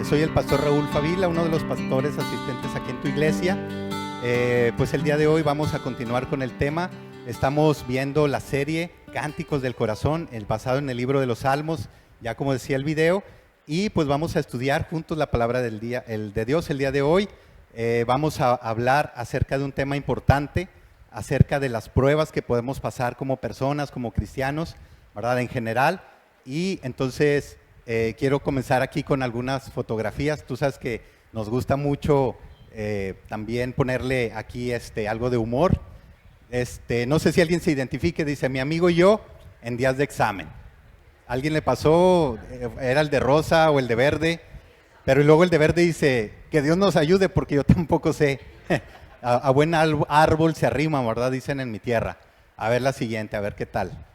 Soy el pastor Raúl Favila, uno de los pastores asistentes aquí en tu iglesia. Pues el día de hoy vamos a continuar con el tema. Estamos viendo la serie Cánticos del Corazón, basado en el libro de los Salmos, ya como decía el video. Y pues vamos a estudiar juntos la palabra del día, de Dios el día de hoy. Vamos a hablar acerca de un tema importante, acerca de las pruebas que podemos pasar como personas, como cristianos, ¿verdad? En general. Y entonces quiero comenzar aquí con algunas fotografías. Tú sabes que nos gusta mucho también ponerle aquí algo de humor. No sé si alguien se identifique, dice mi amigo y yo en días de examen. ¿Alguien le pasó? Era el de rosa o el de verde, pero luego el de verde dice que Dios nos ayude porque yo tampoco sé. A buen árbol se arrima, ¿verdad? Dicen en mi tierra. A ver la siguiente, a ver qué tal.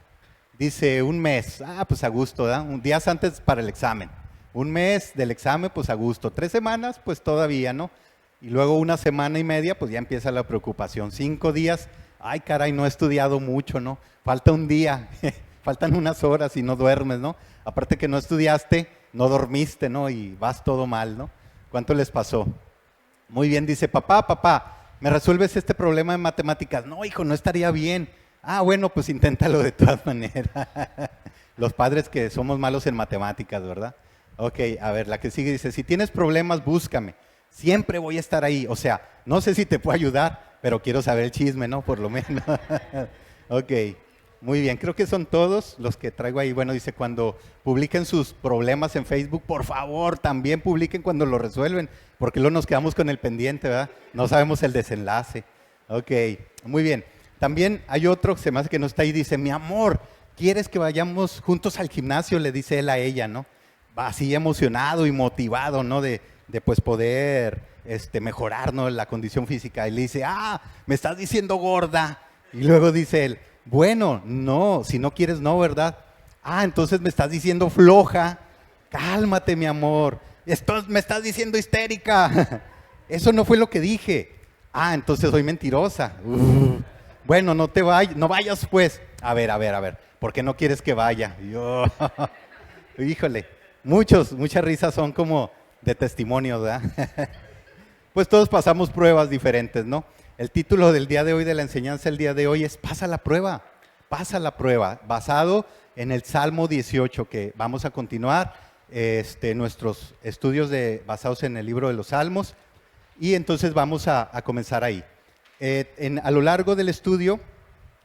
Dice un mes, pues a gusto, ¿verdad? Días antes para el examen. Un mes del examen, pues a gusto. 3 semanas, pues todavía, ¿no? Y luego 1 semana y media, pues ya empieza la preocupación. 5 días, ay caray, no he estudiado mucho, ¿no? Falta un día, faltan unas horas y no duermes, ¿no? Aparte que no estudiaste, no dormiste, ¿no? Y vas todo mal, ¿no? ¿Cuánto les pasó? Muy bien, dice, papá, ¿me resuelves este problema de matemáticas? No, hijo, no estaría bien. Bueno, pues inténtalo de todas maneras. Los padres que somos malos en matemáticas, ¿verdad? Ok, a ver, la que sigue dice, si tienes problemas, búscame. Siempre voy a estar ahí. O sea, no sé si te puedo ayudar, pero quiero saber el chisme, ¿no? Por lo menos. Ok, muy bien. Creo que son todos los que traigo ahí. Bueno, dice, cuando publiquen sus problemas en Facebook, por favor, también publiquen cuando lo resuelven, porque luego nos quedamos con el pendiente, ¿verdad? No sabemos el desenlace. Ok, muy bien. También hay otro, se me hace que no está ahí, dice, mi amor, ¿quieres que vayamos juntos al gimnasio? Le dice él a ella, ¿no? Va así emocionado y motivado, ¿no? De pues poder mejorar, ¿no? La condición física. Y le dice, me estás diciendo gorda. Y luego dice él, bueno, no, si no quieres no, ¿verdad? Entonces me estás diciendo floja. Cálmate, mi amor. Me estás diciendo histérica. Eso no fue lo que dije. Entonces soy mentirosa. Bueno, no vayas pues. A ver, ¿por qué no quieres que vaya? Yo, híjole, muchas risas son como de testimonio, ¿verdad? Pues todos pasamos pruebas diferentes, ¿no? El título del día de hoy, de la enseñanza del día de hoy es pasa la prueba, basado en el Salmo 18, que vamos a continuar nuestros estudios basados en el libro de los Salmos, y entonces vamos a comenzar ahí. A lo largo del estudio,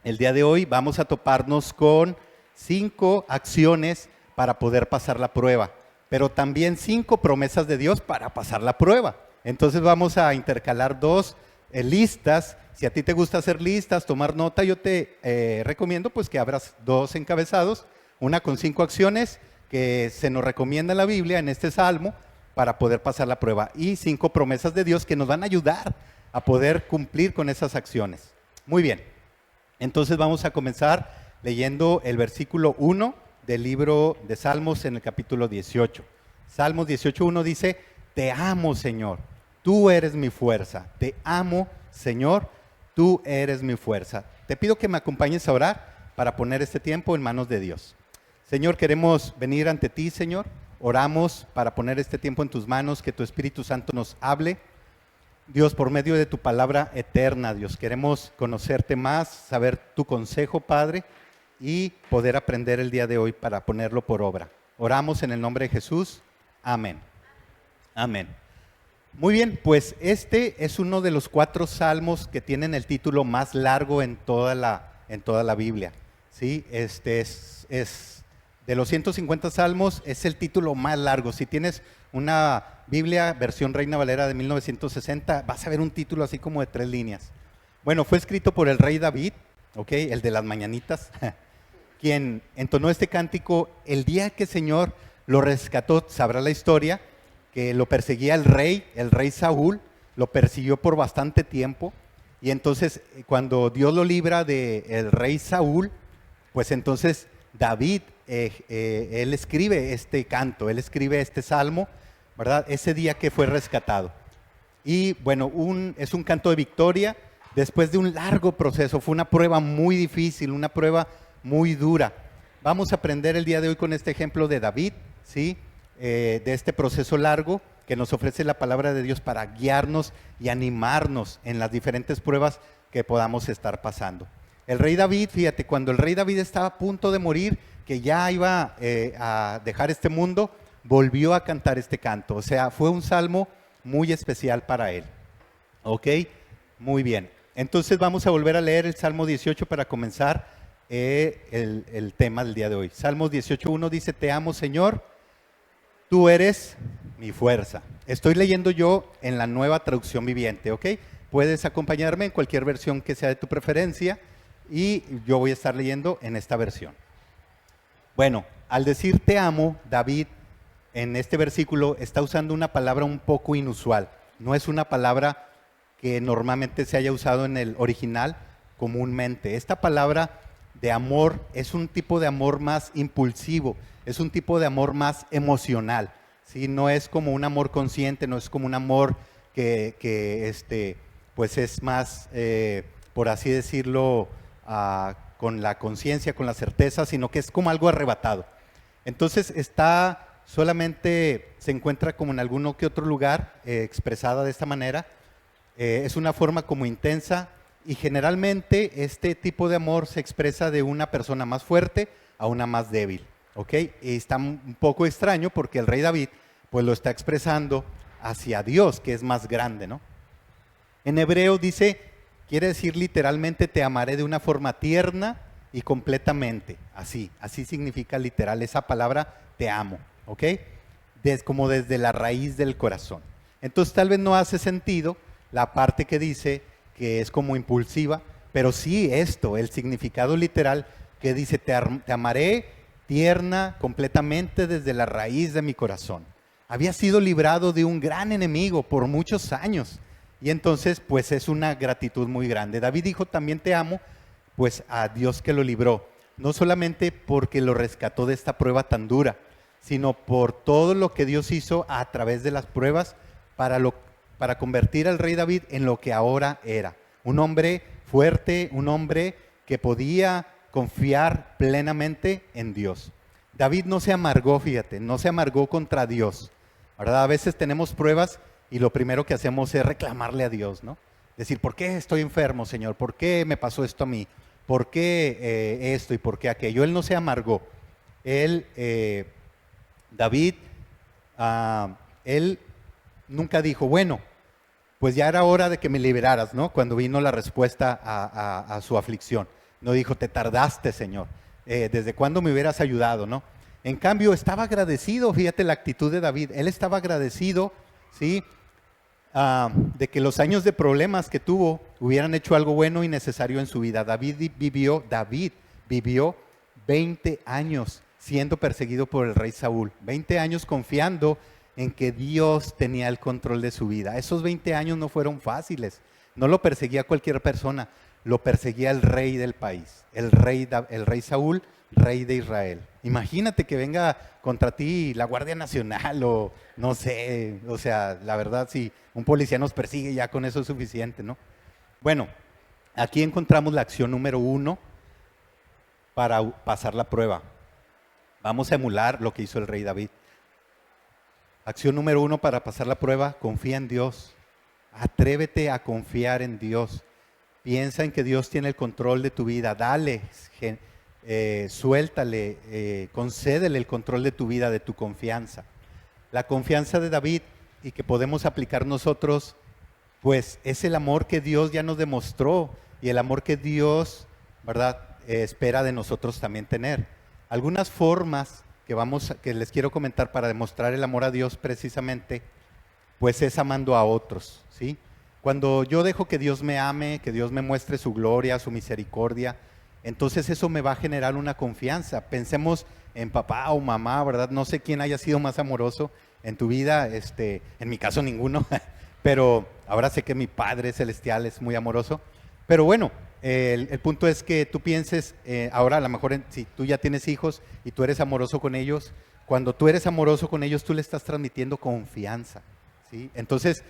el día de hoy, vamos a toparnos con 5 acciones para poder pasar la prueba, pero también 5 promesas de Dios para pasar la prueba. Entonces vamos a intercalar 2 listas. Si a ti te gusta hacer listas, tomar nota, yo te recomiendo pues que abras 2 encabezados, una con 5 acciones que se nos recomienda en la Biblia, en este Salmo, para poder pasar la prueba, y 5 promesas de Dios que nos van a ayudar a poder cumplir con esas acciones. Muy bien, entonces vamos a comenzar leyendo el versículo 1 del libro de Salmos en el capítulo 18. Salmos 18:1 dice, te amo, Señor, tú eres mi fuerza. Te amo, Señor, tú eres mi fuerza. Te pido que me acompañes a orar para poner este tiempo en manos de Dios. Señor, queremos venir ante ti, Señor. Oramos para poner este tiempo en tus manos, que tu Espíritu Santo nos hable. Dios, por medio de tu palabra eterna, Dios, queremos conocerte más, saber tu consejo, Padre, y poder aprender el día de hoy para ponerlo por obra. Oramos en el nombre de Jesús. Amén. Amén. Muy bien, pues este es uno de los 4 salmos que tienen el título más largo en toda la Biblia. ¿Sí? Es de los 150 salmos, es el título más largo. Si tienes una Biblia versión Reina Valera de 1960, vas a ver un título así como de 3 líneas. Bueno, fue escrito por el rey David, el de las mañanitas, quien entonó este cántico el día que el Señor lo rescató. Sabrá la historia que lo perseguía el rey Saúl, lo persiguió por bastante tiempo, y entonces cuando Dios lo libra del rey Saúl, pues entonces David, él escribe este canto, él escribe este salmo, ¿verdad? Ese día que fue rescatado. Y bueno, es un canto de victoria después de un largo proceso. Fue una prueba muy difícil, una prueba muy dura. Vamos a aprender el día de hoy con este ejemplo de David, ¿sí? De este proceso largo, que nos ofrece la palabra de Dios para guiarnos y animarnos en las diferentes pruebas que podamos estar pasando. El rey David, fíjate, cuando el rey David estaba a punto de morir, que ya iba a dejar este mundo, volvió a cantar este canto. O sea, fue un salmo muy especial para él. ¿Ok? Muy bien. Entonces vamos a volver a leer el Salmo 18 para comenzar el tema del día de hoy. Salmos 18:1 dice: Te amo, Señor, tú eres mi fuerza. Estoy leyendo yo en la Nueva Traducción Viviente, ¿ok? Puedes acompañarme en cualquier versión que sea de tu preferencia y yo voy a estar leyendo en esta versión. Bueno, al decir te amo, David en este versículo está usando una palabra un poco inusual. No es una palabra que normalmente se haya usado en el original comúnmente. Esta palabra de amor es un tipo de amor más impulsivo, es un tipo de amor más emocional, ¿sí? No es como un amor consciente, no es como un amor que pues es más, por así decirlo, con la conciencia, con la certeza, sino que es como algo arrebatado. Entonces solamente se encuentra como en alguno que otro lugar expresada de esta manera. Es una forma como intensa y generalmente este tipo de amor se expresa de una persona más fuerte a una más débil, ¿ok? Y está un poco extraño porque el rey David pues lo está expresando hacia Dios, que es más grande, ¿no? En hebreo quiere decir literalmente te amaré de una forma tierna y completamente, así significa literal esa palabra te amo, ¿ok? Como desde la raíz del corazón. Entonces tal vez no hace sentido la parte que dice que es como impulsiva, pero sí el significado literal que dice te amaré tierna completamente desde la raíz de mi corazón. Había sido librado de un gran enemigo por muchos años y entonces pues es una gratitud muy grande. David dijo también te amo pues a Dios que lo libró, no solamente porque lo rescató de esta prueba tan dura, sino por todo lo que Dios hizo a través de las pruebas para convertir al rey David en lo que ahora era. Un hombre fuerte, un hombre que podía confiar plenamente en Dios. David no se amargó, fíjate, no se amargó contra Dios, ¿verdad? A veces tenemos pruebas y lo primero que hacemos es reclamarle a Dios, ¿no? Decir, ¿por qué estoy enfermo, Señor? ¿Por qué me pasó esto a mí? ¿Por qué esto y por qué aquello? Él no se amargó. David, él nunca dijo, bueno, pues ya era hora de que me liberaras, ¿no? Cuando vino la respuesta a su aflicción. No dijo, te tardaste, Señor. ¿Desde cuándo me hubieras ayudado, no? En cambio, estaba agradecido, fíjate la actitud de David. Él estaba agradecido, ¿sí? De que los años de problemas que tuvo hubieran hecho algo bueno y necesario en su vida. David vivió 20 años siendo perseguido por el rey Saúl. 20 años confiando en que Dios tenía el control de su vida. Esos 20 años no fueron fáciles. No lo perseguía cualquier persona, lo perseguía el rey del país, el rey Saúl, rey de Israel. Imagínate que venga contra ti la Guardia Nacional o no sé, o sea, la verdad si un policía nos persigue ya con eso es suficiente, ¿no? Bueno, aquí encontramos la acción número 1 para pasar la prueba. Vamos a emular lo que hizo el rey David. Acción número 1 para pasar la prueba, confía en Dios. Atrévete a confiar en Dios. Piensa en que Dios tiene el control de tu vida. Dale, suéltale, concédele el control de tu vida, de tu confianza. La confianza de David y que podemos aplicar nosotros, pues es el amor que Dios ya nos demostró y el amor que Dios, ¿verdad?, espera de nosotros también tener. Algunas formas que les quiero comentar para demostrar el amor a Dios precisamente, pues es amando a otros, ¿sí? Cuando yo dejo que Dios me ame, que Dios me muestre su gloria, su misericordia, entonces eso me va a generar una confianza. Pensemos en papá o mamá, ¿verdad? No sé quién haya sido más amoroso en tu vida, en mi caso ninguno, pero ahora sé que mi Padre Celestial es muy amoroso. Pero bueno, el punto es que tú pienses, ahora a lo mejor si tú ya tienes hijos y tú eres amoroso con ellos, cuando tú eres amoroso con ellos, tú le estás transmitiendo confianza, ¿sí? Entonces,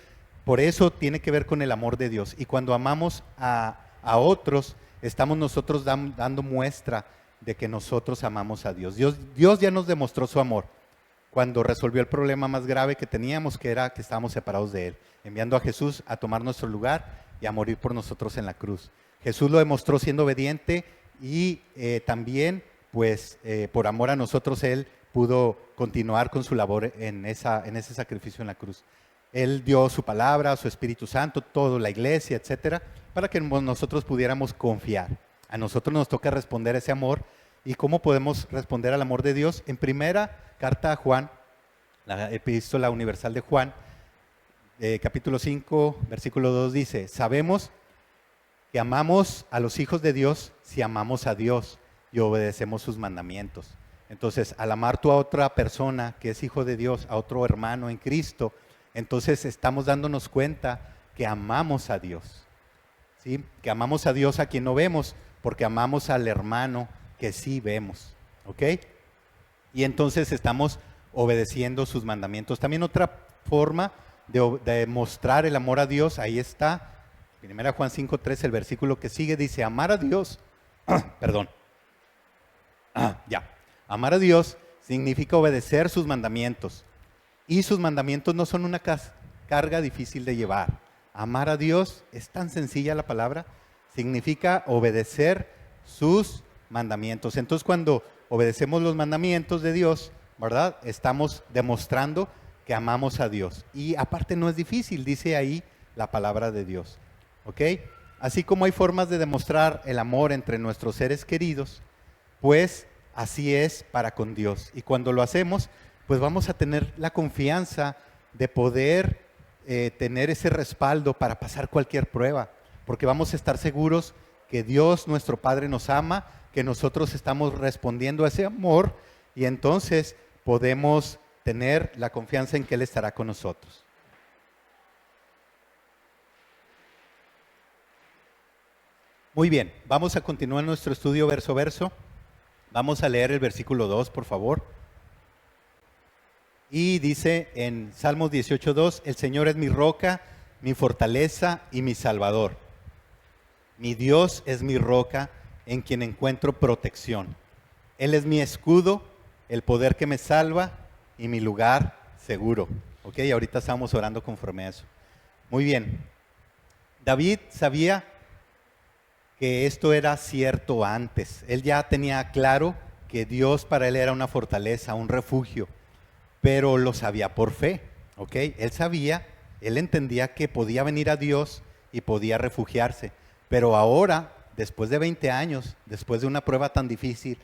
por eso tiene que ver con el amor de Dios. Y cuando amamos a otros, estamos nosotros dando muestra de que nosotros amamos a Dios. Dios ya nos demostró su amor. cuando resolvió el problema más grave que teníamos, que era que estábamos separados de Él, enviando a Jesús a tomar nuestro lugar y a morir por nosotros en la cruz. Jesús lo demostró siendo obediente y también, pues, por amor a nosotros, Él pudo continuar con su labor en ese sacrificio en la cruz. Él dio su palabra, su Espíritu Santo, todo, la iglesia, etcétera, para que nosotros pudiéramos confiar. A nosotros nos toca responder a ese amor. ¿Y cómo podemos responder al amor de Dios? En primera carta a Juan, la epístola universal de Juan, capítulo 5, versículo 2 dice: sabemos que amamos a los hijos de Dios si amamos a Dios y obedecemos sus mandamientos. Entonces, al amar tú a otra persona que es hijo de Dios, a otro hermano en Cristo, entonces estamos dándonos cuenta que amamos a Dios, ¿sí? Que amamos a Dios a quien no vemos, porque amamos al hermano que sí vemos, ¿ok? Y entonces estamos obedeciendo sus mandamientos. También otra forma de mostrar el amor a Dios, ahí está, 1 Juan 5:3, el versículo que sigue, dice: amar a Dios, perdón, amar a Dios significa obedecer sus mandamientos. Y sus mandamientos no son una carga difícil de llevar. Amar a Dios es tan sencilla la palabra, significa obedecer sus mandamientos. Entonces, cuando obedecemos los mandamientos de Dios, ¿verdad? Estamos demostrando que amamos a Dios. Y aparte no es difícil, dice ahí la palabra de Dios, ¿ok? Así como hay formas de demostrar el amor entre nuestros seres queridos, pues así es para con Dios. Y cuando lo hacemos, pues vamos a tener la confianza de poder tener ese respaldo para pasar cualquier prueba, porque vamos a estar seguros que Dios, nuestro Padre, nos ama, que nosotros estamos respondiendo a ese amor y entonces podemos tener la confianza en que Él estará con nosotros. Muy bien, vamos a continuar nuestro estudio verso a verso. Vamos a leer el versículo 2, por favor. Y dice en Salmos 18:2: el Señor es mi roca, mi fortaleza y mi salvador. Mi Dios es mi roca, en quien encuentro protección. Él es mi escudo, el poder que me salva y mi lugar seguro. Ok, ahorita estamos orando conforme a eso. Muy bien. David sabía que esto era cierto antes. Él ya tenía claro que Dios para él era una fortaleza, un refugio, pero lo sabía por fe, ¿ok? Él entendía que podía venir a Dios y podía refugiarse, pero ahora, después de 20 años, después de una prueba tan difícil,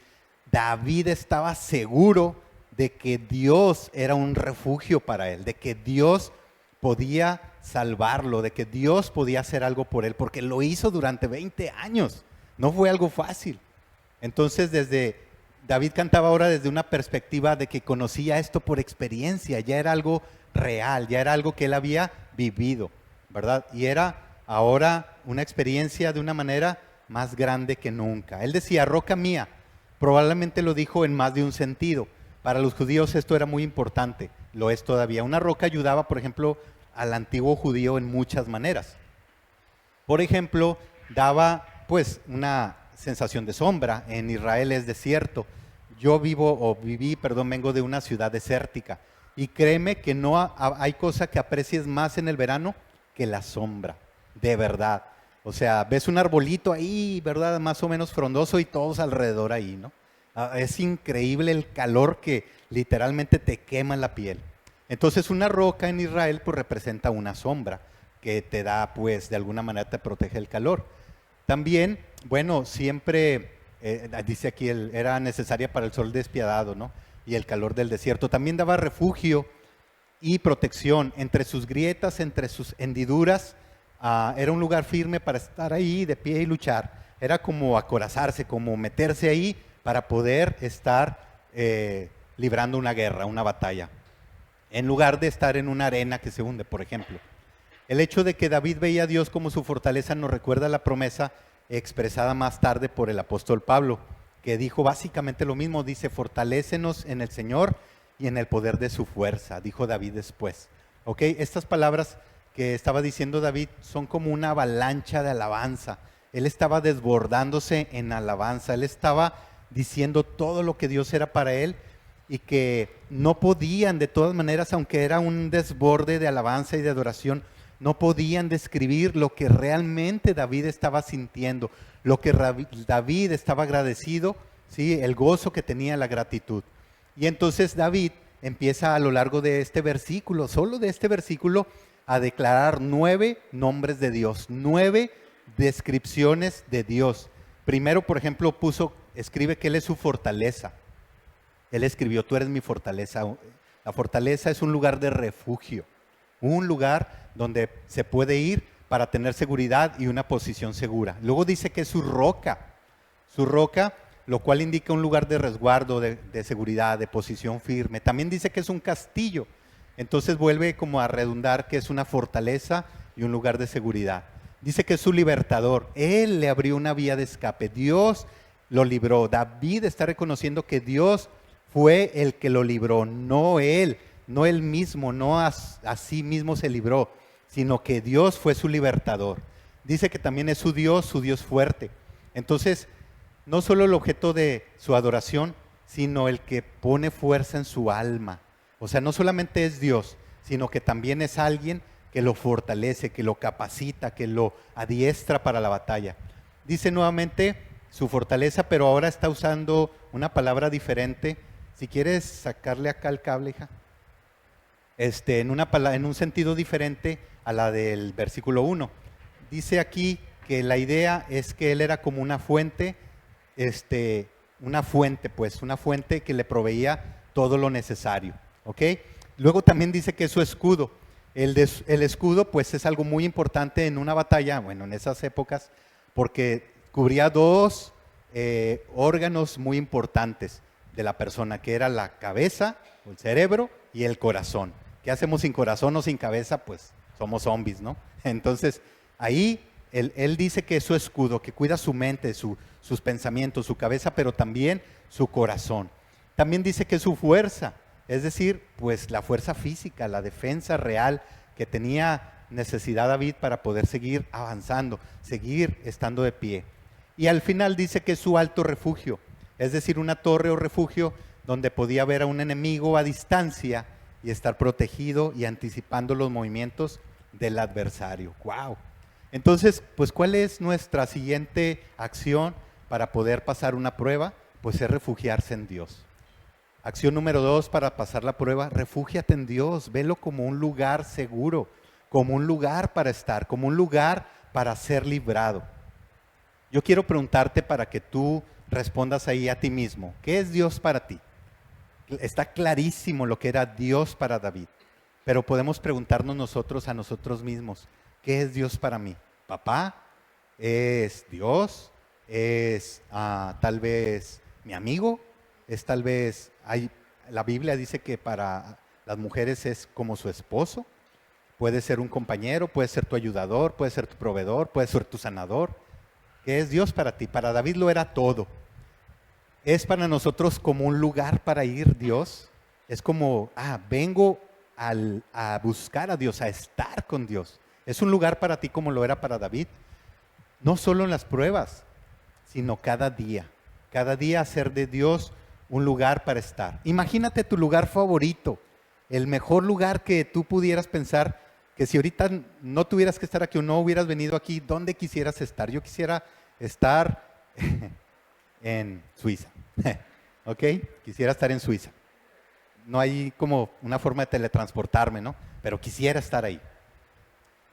David estaba seguro de que Dios era un refugio para él, de que Dios podía salvarlo, de que Dios podía hacer algo por él, porque lo hizo durante 20 años, no fue algo fácil. Entonces David cantaba ahora desde una perspectiva de que conocía esto por experiencia, ya era algo real, ya era algo que él había vivido, ¿verdad? Y era ahora una experiencia de una manera más grande que nunca. Él decía, roca mía, probablemente lo dijo en más de un sentido. Para los judíos esto era muy importante, lo es todavía. Una roca ayudaba, por ejemplo, al antiguo judío en muchas maneras. Por ejemplo, daba pues una sensación de sombra. En Israel es desierto. Yo vengo de una ciudad desértica. Y créeme que no hay cosa que aprecies más en el verano que la sombra, de verdad. O sea, ves un arbolito ahí, ¿verdad? Más o menos frondoso y todos alrededor ahí, ¿no? Es increíble el calor que literalmente te quema la piel. Entonces una roca en Israel pues representa una sombra que te da, pues de alguna manera te protege el calor. También, bueno, siempre, dice aquí, era necesaria para el sol despiadado, ¿no? Y el calor del desierto. También daba refugio y protección entre sus grietas, entre sus hendiduras. Era un lugar firme para estar ahí de pie y luchar. Era como acorazarse, como meterse ahí para poder estar librando una guerra, una batalla, en lugar de estar en una arena que se hunde, por ejemplo. El hecho de que David veía a Dios como su fortaleza nos recuerda la promesa expresada más tarde por el apóstol Pablo, que dijo básicamente lo mismo, dice, fortalécenos en el Señor y en el poder de su fuerza, dijo David después. ¿Ok? Estas palabras que estaba diciendo David son como una avalancha de alabanza. Él estaba desbordándose en alabanza, él estaba diciendo todo lo que Dios era para él y que no podían, de todas maneras, aunque era un desborde de alabanza y de adoración, no podían describir lo que realmente David estaba sintiendo, lo que David estaba agradecido, ¿sí? El gozo que tenía, la gratitud. Y entonces David empieza a lo largo de este versículo, solo de este versículo, a declarar 9 nombres de Dios, 9 descripciones de Dios. Primero, por ejemplo, escribe que Él es su fortaleza. Él escribió, tú eres mi fortaleza. La fortaleza es un lugar de refugio, un lugar donde se puede ir para tener seguridad y una posición segura. Luego dice que es su roca, lo cual indica un lugar de resguardo, de seguridad, de posición firme. También dice que es un castillo, entonces vuelve como a redundar que es una fortaleza y un lugar de seguridad. Dice que es su libertador, Él le abrió una vía de escape, Dios lo libró. David está reconociendo que Dios fue el que lo libró, no él mismo, no a sí mismo se libró, sino que Dios fue su libertador. Dice que también es su Dios fuerte. Entonces, no solo el objeto de su adoración, sino el que pone fuerza en su alma. O sea, no solamente es Dios, sino que también es alguien que lo fortalece, que lo capacita, que lo adiestra para la batalla. Dice nuevamente su fortaleza, pero ahora está usando una palabra diferente. Si quieres sacarle acá el cable, hija. En un sentido diferente a la del versículo 1. Dice aquí que la idea es que él era como una fuente, una fuente que le proveía todo lo necesario. ¿Ok? Luego también dice que es su escudo. El escudo pues es algo muy importante en una batalla, bueno, en esas épocas, porque cubría 2 órganos muy importantes de la persona, que era la cabeza, el cerebro y el corazón. ¿Qué hacemos sin corazón o sin cabeza? Pues somos zombies, ¿no? Entonces, ahí él dice que es su escudo, que cuida su mente, sus pensamientos, su cabeza, pero también su corazón. También dice que es su fuerza, es decir, pues la fuerza física, la defensa real que tenía necesidad David para poder seguir avanzando, seguir estando de pie. Y al final dice que es su alto refugio, es decir, una torre o refugio donde podía ver a un enemigo a distancia y estar protegido y anticipando los movimientos del adversario. ¡Wow! Entonces, pues, ¿cuál es nuestra siguiente acción para poder pasar una prueba? Pues es refugiarse en Dios. Acción número 2 para pasar la prueba, refúgiate en Dios, velo como un lugar seguro, como un lugar para estar, como un lugar para ser librado. Yo quiero preguntarte para que tú respondas ahí a ti mismo, ¿qué es Dios para ti? Está clarísimo lo que era Dios para David, pero podemos preguntarnos nosotros a nosotros mismos, ¿qué es Dios para mí? ¿Papá? ¿Es Dios? ¿Es tal vez mi amigo? ¿Es tal vez, la Biblia dice que para las mujeres es como su esposo? Puede ser un compañero, puede ser tu ayudador, puede ser tu proveedor, puede ser tu sanador. ¿Qué es Dios para ti? Para David lo era todo. Es para nosotros como un lugar para ir Dios. Es como, vengo a buscar a Dios, a estar con Dios. Es un lugar para ti como lo era para David. No solo en las pruebas, sino cada día. Cada día hacer de Dios un lugar para estar. Imagínate tu lugar favorito, el mejor lugar que tú pudieras pensar, que si ahorita no tuvieras que estar aquí o no hubieras venido aquí, ¿dónde quisieras estar? Yo quisiera estar en Suiza, ¿ok? Quisiera estar en Suiza. No hay como una forma de teletransportarme, ¿no? Pero quisiera estar ahí.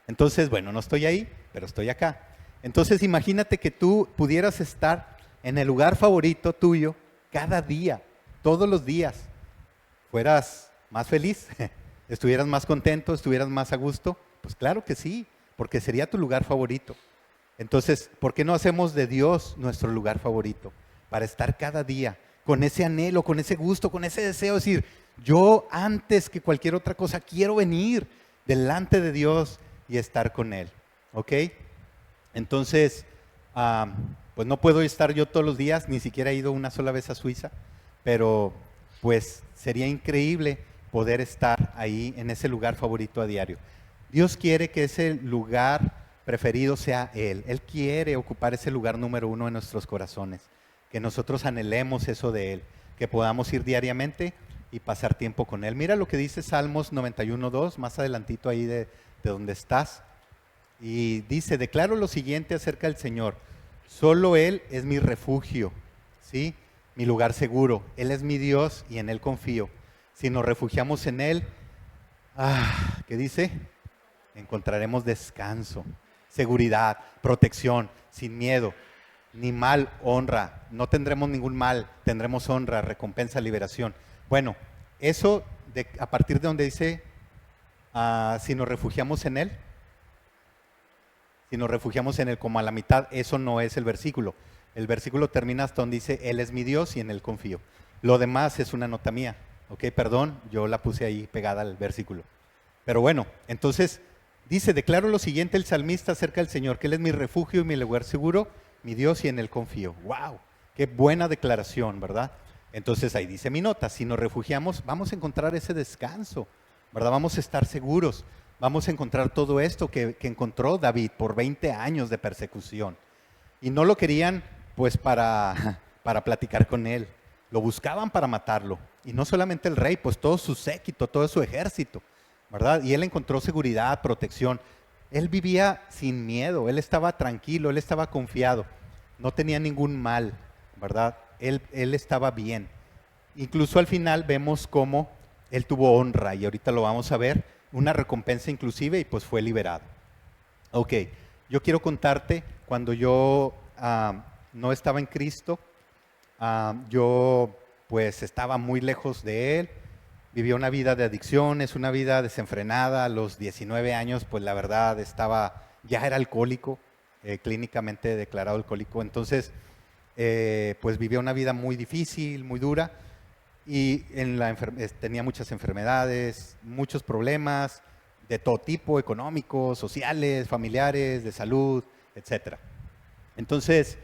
Entonces, bueno, no estoy ahí, pero estoy acá. Entonces, imagínate que tú pudieras estar en el lugar favorito tuyo cada día, todos los días. ¿Fueras más feliz? ¿Estuvieras más contento? ¿Estuvieras más a gusto? Pues claro que sí, porque sería tu lugar favorito. Entonces, ¿por qué no hacemos de Dios nuestro lugar favorito? Para estar cada día con ese anhelo, con ese gusto, con ese deseo de decir, yo antes que cualquier otra cosa quiero venir delante de Dios y estar con Él. ¿Ok? Entonces, pues no puedo estar yo todos los días, ni siquiera he ido una sola vez a Suiza, pero pues sería increíble poder estar ahí en ese lugar favorito a diario. Dios quiere que ese lugar preferido sea Él. Él quiere ocupar ese lugar número 1 en nuestros corazones, que nosotros anhelemos eso de Él, que podamos ir diariamente y pasar tiempo con Él. Mira lo que dice Salmos 91:2, más adelantito ahí de donde estás. Y dice, declaro lo siguiente acerca del Señor: solo Él es mi refugio, ¿sí? Mi lugar seguro. Él es mi Dios y en Él confío. Si nos refugiamos en Él, ¿qué dice? Encontraremos descanso, seguridad, protección, sin miedo, ni mal, honra. No tendremos ningún mal, tendremos honra, recompensa, liberación. Bueno, eso a partir de donde dice, si nos refugiamos en Él, si nos refugiamos en Él como a la mitad, eso no es el versículo. El versículo termina hasta donde dice, Él es mi Dios y en Él confío. Lo demás es una nota mía. Ok, perdón, yo la puse ahí pegada al versículo. Pero bueno, entonces dice, declaro lo siguiente el salmista acerca del Señor, que Él es mi refugio y mi lugar seguro, mi Dios y en Él confío. ¡Wow! Qué buena declaración, ¿verdad? Entonces ahí dice mi nota, si nos refugiamos, vamos a encontrar ese descanso, ¿verdad? Vamos a estar seguros, vamos a encontrar todo esto que encontró David por 20 años de persecución. Y no lo querían pues para platicar con él, lo buscaban para matarlo. Y no solamente el rey, pues todo su séquito, todo su ejército, ¿verdad? Y él encontró seguridad, protección. Él vivía sin miedo, él estaba tranquilo, él estaba confiado, no tenía ningún mal, ¿verdad? Él estaba bien. Incluso al final vemos cómo él tuvo honra, y ahorita lo vamos a ver, una recompensa inclusive, y pues fue liberado. Ok, yo quiero contarte, cuando yo no estaba en Cristo, yo pues estaba muy lejos de Él, vivía una vida de adicciones, una vida desenfrenada. A los 19 años, pues la verdad ya era alcohólico, clínicamente declarado alcohólico. Entonces, pues vivía una vida muy difícil, muy dura, y tenía muchas enfermedades, muchos problemas de todo tipo, económicos, sociales, familiares, de salud, etcétera. Entonces,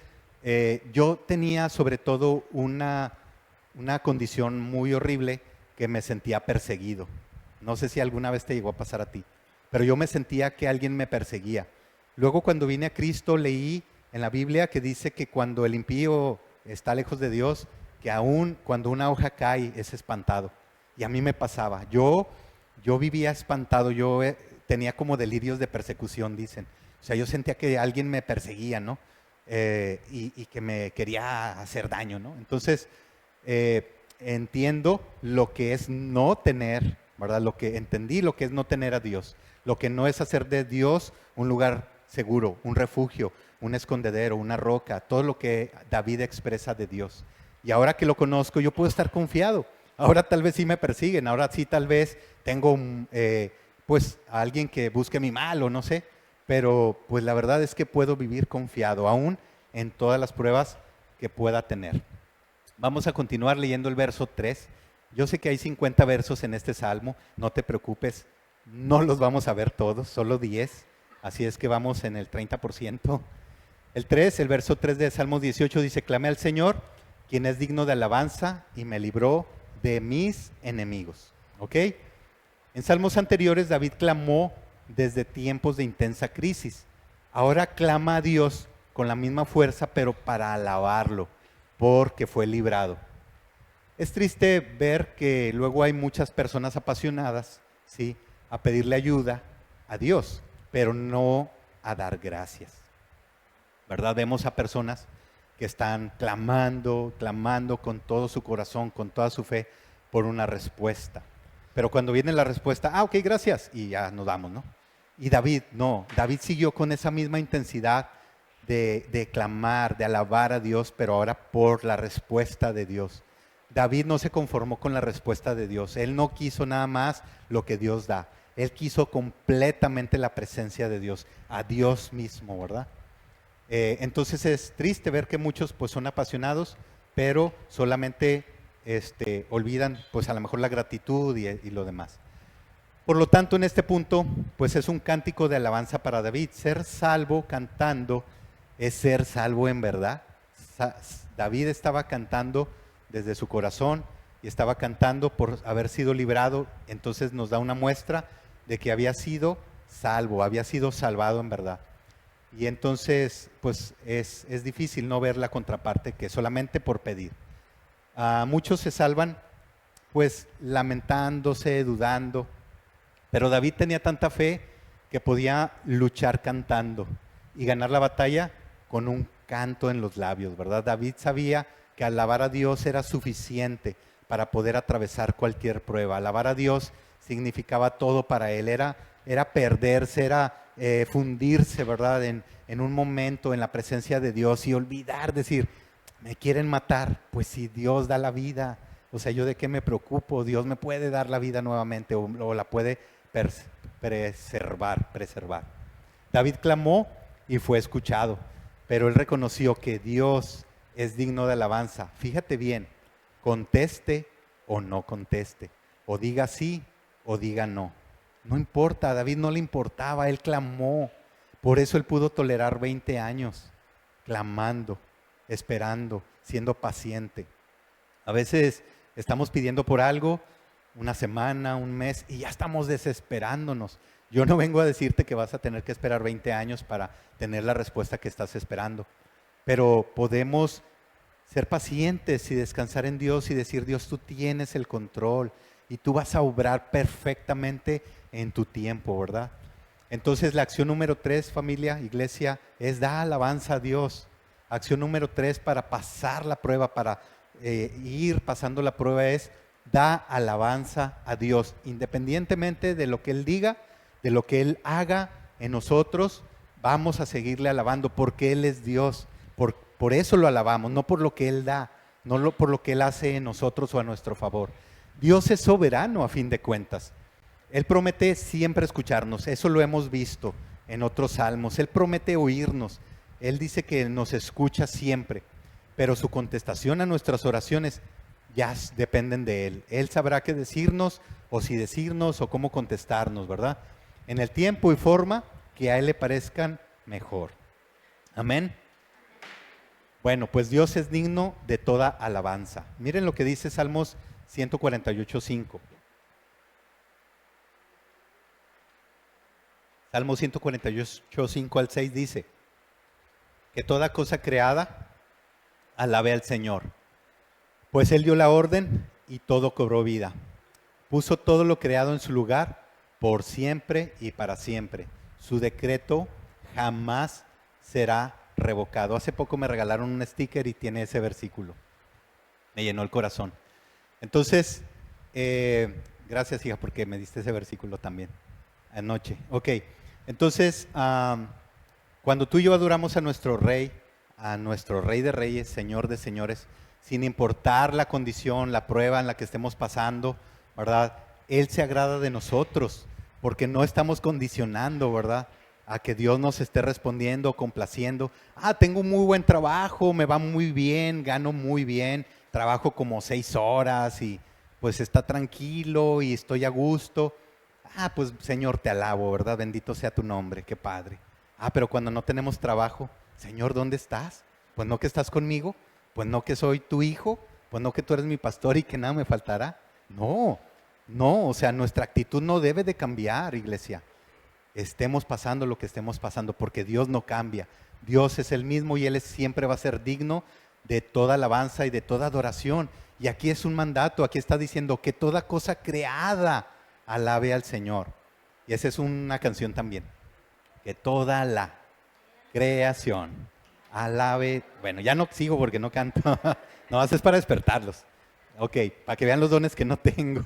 yo tenía sobre todo una condición muy horrible, que me sentía perseguido. No sé si alguna vez te llegó a pasar a ti, pero yo me sentía que alguien me perseguía. Luego, cuando vine a Cristo, leí en la Biblia que dice que cuando el impío está lejos de Dios, que aún cuando una hoja cae es espantado. Y a mí me pasaba. Yo vivía espantado, yo tenía como delirios de persecución, dicen. O sea, yo sentía que alguien me perseguía, ¿no? Y que me quería hacer daño, ¿no? Entonces, entiendo lo que es no tener, ¿verdad? Entendí lo que es no tener a Dios, lo que no es hacer de Dios un lugar seguro, un refugio, un escondedero, una roca, todo lo que David expresa de Dios. Y ahora que lo conozco, yo puedo estar confiado. Ahora tal vez sí me persiguen, ahora sí tal vez tengo pues a alguien que busque mi mal o no sé, pero pues la verdad es que puedo vivir confiado, aún en todas las pruebas que pueda tener. Vamos a continuar leyendo el verso 3. Yo sé que hay 50 versos en este salmo, no te preocupes, no los vamos a ver todos, solo 10, así es que vamos en el 30%. El verso 3 de Salmo 18 dice, clamé al Señor, quien es digno de alabanza, y me libró de mis enemigos. ¿Ok? En salmos anteriores David clamó desde tiempos de intensa crisis. Ahora clama a Dios con la misma fuerza, pero para alabarlo, porque fue librado. Es triste ver que luego hay muchas personas apasionadas, ¿sí?, a pedirle ayuda a Dios, pero no a dar gracias, ¿verdad? Vemos a personas que están clamando con todo su corazón, con toda su fe, por una respuesta. Pero cuando viene la respuesta, ok, gracias, y ya nos vamos, ¿no? Y David, no, David siguió con esa misma intensidad de clamar, de alabar a Dios, pero ahora por la respuesta de Dios. David no se conformó con la respuesta de Dios. Él no quiso nada más lo que Dios da. Él quiso completamente la presencia de Dios, a Dios mismo, ¿verdad? Entonces es triste ver que muchos pues son apasionados, pero solamente olvidan pues a lo mejor la gratitud y lo demás. Por lo tanto, en este punto, pues es un cántico de alabanza para David. Ser salvo cantando es ser salvo en verdad. David estaba cantando desde su corazón y estaba cantando por haber sido librado. Entonces nos da una muestra de que había sido salvo, había sido salvado en verdad. Y entonces, pues es difícil no ver la contraparte, que solamente por pedir. Muchos se salvan pues lamentándose, dudando. Pero David tenía tanta fe que podía luchar cantando y ganar la batalla con un canto en los labios, ¿verdad? David sabía que alabar a Dios era suficiente para poder atravesar cualquier prueba. Alabar a Dios significaba todo para él, era perderse, era fundirse, ¿verdad? En un momento en la presencia de Dios y olvidar, decir, me quieren matar, pues si Dios da la vida, o sea, ¿yo de qué me preocupo? Dios me puede dar la vida nuevamente o la puede preservar. David clamó y fue escuchado, pero él reconoció que Dios es digno de alabanza. Fíjate bien, conteste o no conteste, o diga sí o diga no. No importa, a David no le importaba, él clamó. Por eso él pudo tolerar 20 años, clamando, esperando, siendo paciente. A veces estamos pidiendo por algo, una semana, un mes, y ya estamos desesperándonos. Yo no vengo a decirte que vas a tener que esperar 20 años para tener la respuesta que estás esperando, pero podemos ser pacientes y descansar en Dios y decir, Dios, tú tienes el control y tú vas a obrar perfectamente en tu tiempo, ¿verdad? Entonces la acción número 3, familia, iglesia, es dar alabanza a Dios. Acción número 3 para pasar la prueba, para ir pasando la prueba es da alabanza a Dios, independientemente de lo que Él diga, de lo que Él haga en nosotros, vamos a seguirle alabando porque Él es Dios, por eso lo alabamos, no por lo que Él da, no por lo que Él hace en nosotros o a nuestro favor. Dios es soberano a fin de cuentas. Él promete siempre escucharnos, eso lo hemos visto en otros salmos. Él promete oírnos, Él dice que nos escucha siempre, pero su contestación a nuestras oraciones ya dependen de Él. Él sabrá qué decirnos, o si decirnos, o cómo contestarnos, ¿verdad? En el tiempo y forma que a Él le parezcan mejor. Amén. Bueno, pues Dios es digno de toda alabanza. Miren lo que dice Salmos 148:5. Salmo 148:5 al 6 dice que toda cosa creada alabe al Señor, pues Él dio la orden y todo cobró vida. Puso todo lo creado en su lugar por siempre y para siempre. Su decreto jamás será revocado. Hace poco me regalaron un sticker y tiene ese versículo. Me llenó el corazón. Entonces, gracias, hija, porque me diste ese versículo también anoche. Ok, entonces, cuando tú y yo adoramos a nuestro Rey de Reyes, Señor de Señores, sin importar la condición, la prueba en la que estemos pasando, ¿verdad? Él se agrada de nosotros, porque no estamos condicionando, ¿verdad?, a que Dios nos esté respondiendo, complaciendo. Tengo un muy buen trabajo, me va muy bien, gano muy bien, trabajo como 6 horas y pues está tranquilo y estoy a gusto. Pues Señor, te alabo, ¿verdad? Bendito sea tu nombre, qué padre. Pero cuando no tenemos trabajo, Señor, ¿dónde estás? Pues no que estás conmigo, pues no que soy tu hijo, pues no que tú eres mi pastor y que nada me faltará. No, o sea, nuestra actitud no debe de cambiar, iglesia. Estemos pasando lo que estemos pasando, porque Dios no cambia. Dios es el mismo y Él siempre va a ser digno de toda alabanza y de toda adoración. Y aquí es un mandato, aquí está diciendo que toda cosa creada alabe al Señor. Y esa es una canción también. Que toda la creación alabe. Bueno, ya no sigo porque no canto. No, eso es para despertarlos. Ok, para que vean los dones que no tengo.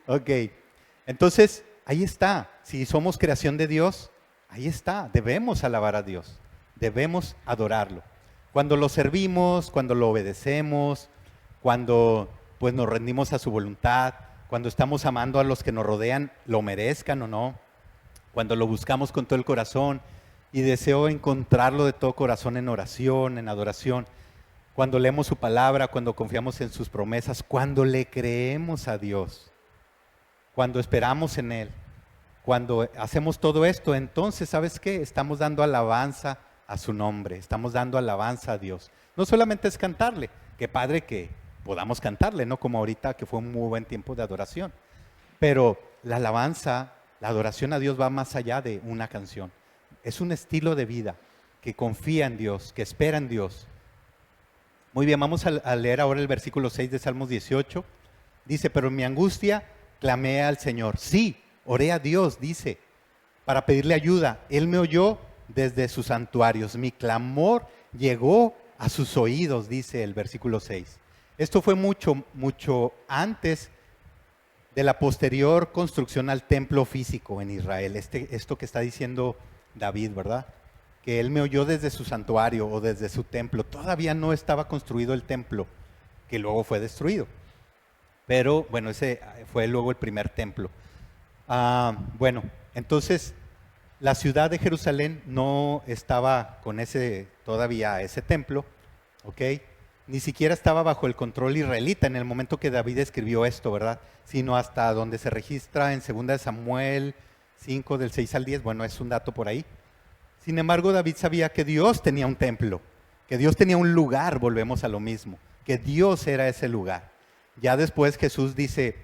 Ok, entonces ahí está. Si somos creación de Dios, ahí está. Debemos alabar a Dios. Debemos adorarlo. Cuando lo servimos, cuando lo obedecemos, cuando pues nos rendimos a su voluntad, cuando estamos amando a los que nos rodean, lo merezcan o no, cuando lo buscamos con todo el corazón y deseo encontrarlo de todo corazón en oración, en adoración, cuando leemos su palabra, cuando confiamos en sus promesas, cuando le creemos a Dios, cuando esperamos en Él, cuando hacemos todo esto, entonces, ¿sabes qué? Estamos dando alabanza a su nombre, estamos dando alabanza a Dios. No solamente es cantarle, qué padre que podamos cantarle, ¿no? Como ahorita que fue un muy buen tiempo de adoración. Pero la alabanza, la adoración a Dios va más allá de una canción. Es un estilo de vida que confía en Dios, que espera en Dios. Muy bien, vamos a leer ahora el versículo 6 de Salmos 18. Dice, pero en mi angustia clamé al Señor. Sí, oré a Dios, dice, para pedirle ayuda. Él me oyó desde sus santuarios. Mi clamor llegó a sus oídos, dice el versículo 6. Esto fue mucho antes de la posterior construcción al templo físico en Israel. Esto que está diciendo David, ¿verdad? Que él me oyó desde su santuario o desde su templo. Todavía no estaba construido el templo, que luego fue destruido. Pero bueno, ese fue luego el primer templo. Bueno, entonces la ciudad de Jerusalén no estaba con todavía ese templo, ¿ok? Ni siquiera estaba bajo el control israelita en el momento que David escribió esto, ¿verdad? Sino hasta donde se registra en 2 de Samuel 5, del 6 al 10, bueno, es un dato por ahí. Sin embargo, David sabía que Dios tenía un templo, que Dios tenía un lugar, volvemos a lo mismo, que Dios era ese lugar. Ya después Jesús dice,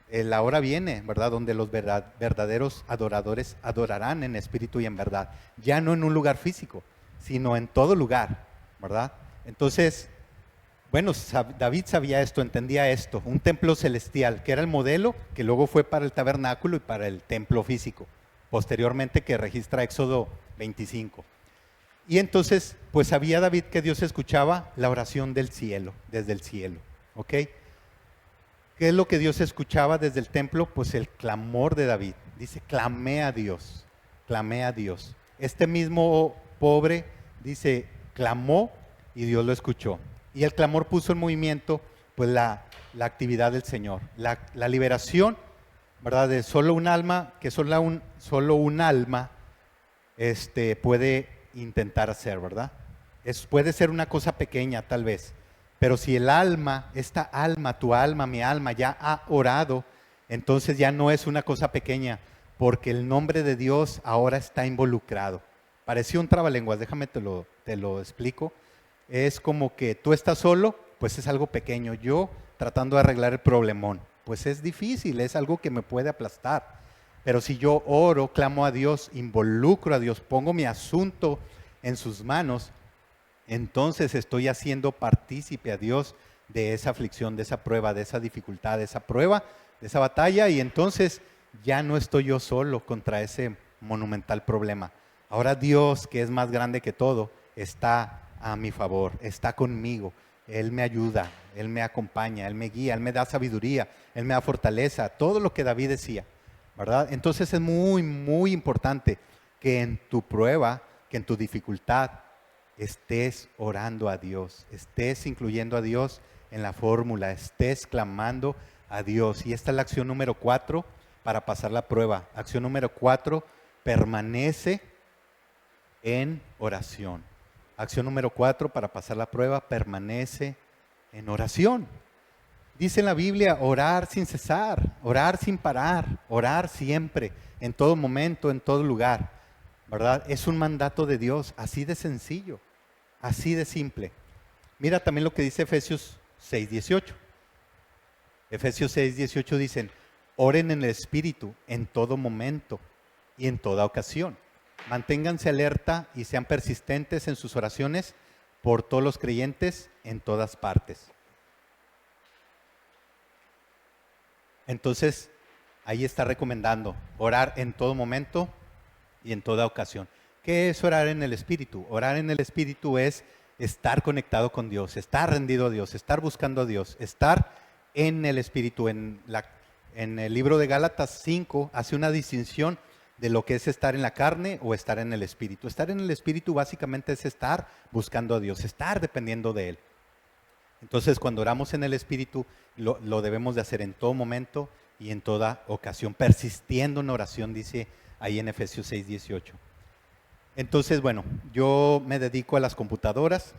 la hora viene, ¿verdad? Donde los verdaderos adoradores adorarán en espíritu y en verdad. Ya no en un lugar físico, sino en todo lugar, ¿verdad? Entonces, bueno, David sabía esto, entendía esto, un templo celestial, que era el modelo que luego fue para el tabernáculo y para el templo físico, posteriormente que registra Éxodo 25. Y entonces, pues sabía David que Dios escuchaba la oración del cielo, desde el cielo, ¿ok? ¿Qué es lo que Dios escuchaba desde el templo? Pues el clamor de David. Dice, clamé a Dios, clamé a Dios. Este mismo pobre, dice, clamó y Dios lo escuchó. Y el clamor puso en movimiento pues la actividad del Señor, la liberación, ¿verdad? De solo un alma, que solo un alma puede intentar hacer, ¿verdad? Puede ser una cosa pequeña tal vez, pero si el alma, esta alma, tu alma, mi alma ya ha orado, entonces ya no es una cosa pequeña, porque el nombre de Dios ahora está involucrado. Pareció un trabalenguas, déjame te lo explico. Es como que tú estás solo, pues es algo pequeño. Yo tratando de arreglar el problemón, pues es difícil, es algo que me puede aplastar. Pero si yo oro, clamo a Dios, involucro a Dios, pongo mi asunto en sus manos, entonces estoy haciendo partícipe a Dios de esa aflicción, de esa prueba, de esa dificultad, de esa prueba, de esa batalla, y entonces ya no estoy yo solo contra ese monumental problema. Ahora Dios, que es más grande que todo, está a mi favor, está conmigo. Él me ayuda, Él me acompaña, Él me guía, Él me da sabiduría, Él me da fortaleza, todo lo que David decía, ¿verdad? Entonces es muy, muy importante que en tu prueba, que en tu dificultad, estés orando a Dios, estés incluyendo a Dios en la fórmula, estés clamando a Dios. Y esta es la acción número 4 para pasar la prueba. Acción número 4, permanece en oración. Acción número 4 para pasar la prueba, permanece en oración. Dice en la Biblia, orar sin cesar, orar sin parar, orar siempre, en todo momento, en todo lugar, ¿verdad? Es un mandato de Dios, así de sencillo, así de simple. Mira también lo que dice Efesios 6:18. Efesios 6:18 dicen, oren en el Espíritu en todo momento y en toda ocasión. Manténganse alerta y sean persistentes en sus oraciones por todos los creyentes en todas partes. Entonces, ahí está recomendando orar en todo momento y en toda ocasión. ¿Qué es orar en el Espíritu? Orar en el Espíritu es estar conectado con Dios, estar rendido a Dios, estar buscando a Dios, estar en el Espíritu. En el libro de Gálatas 5 hace una distinción de lo que es estar en la carne o estar en el Espíritu. Estar en el Espíritu básicamente es estar buscando a Dios, estar dependiendo de Él. Entonces, cuando oramos en el Espíritu, lo debemos de hacer en todo momento y en toda ocasión, persistiendo en oración, dice ahí en Efesios 6:18. Entonces, bueno, yo me dedico a las computadoras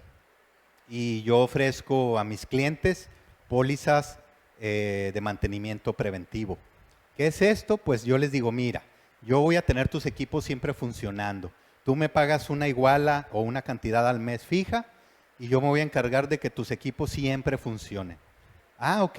y yo ofrezco a mis clientes pólizas de mantenimiento preventivo. ¿Qué es esto? Pues yo les digo, mira, yo voy a tener tus equipos siempre funcionando. Tú me pagas una iguala o una cantidad al mes fija y yo me voy a encargar de que tus equipos siempre funcionen. Ah, ok,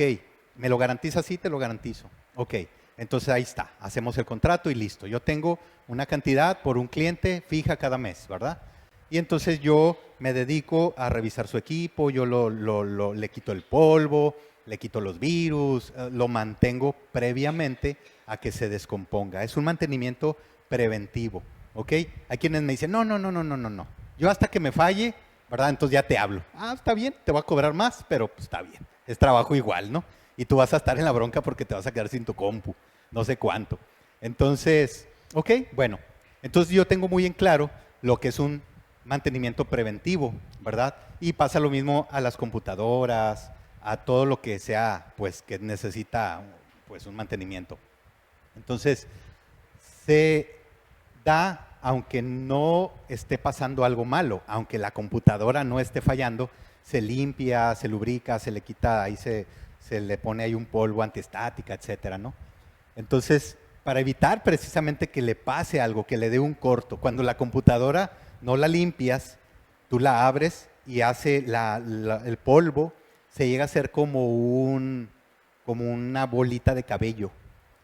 ¿me lo garantizas? Sí, te lo garantizo. Ok, entonces ahí está, hacemos el contrato y listo. Yo tengo una cantidad por un cliente fija cada mes, ¿verdad? Y entonces yo me dedico a revisar su equipo, yo le quito el polvo, le quito los virus, lo mantengo previamente a que se descomponga. Es un mantenimiento preventivo, ¿ok? Hay quienes me dicen, no, no, no, no, no, no, no. Yo hasta que me falle, ¿verdad? Entonces ya te hablo. Ah, está bien, te voy a cobrar más, pero pues, está bien. Es trabajo igual, ¿no? Y tú vas a estar en la bronca porque te vas a quedar sin tu compu, no sé cuánto. Entonces, ok, bueno. Entonces yo tengo muy en claro lo que es un mantenimiento preventivo, ¿verdad? Y pasa lo mismo a las computadoras, a todo lo que sea, pues, que necesita, pues, un mantenimiento. Entonces, se da, aunque no esté pasando algo malo, aunque la computadora no esté fallando, se limpia, se lubrica, se le quita, ahí se le pone ahí un polvo antiestática, etcétera, ¿no? Entonces, para evitar precisamente que le pase algo, que le dé un corto, cuando la computadora no la limpias, tú la abres y hace el polvo, se llega a ser como una bolita de cabello.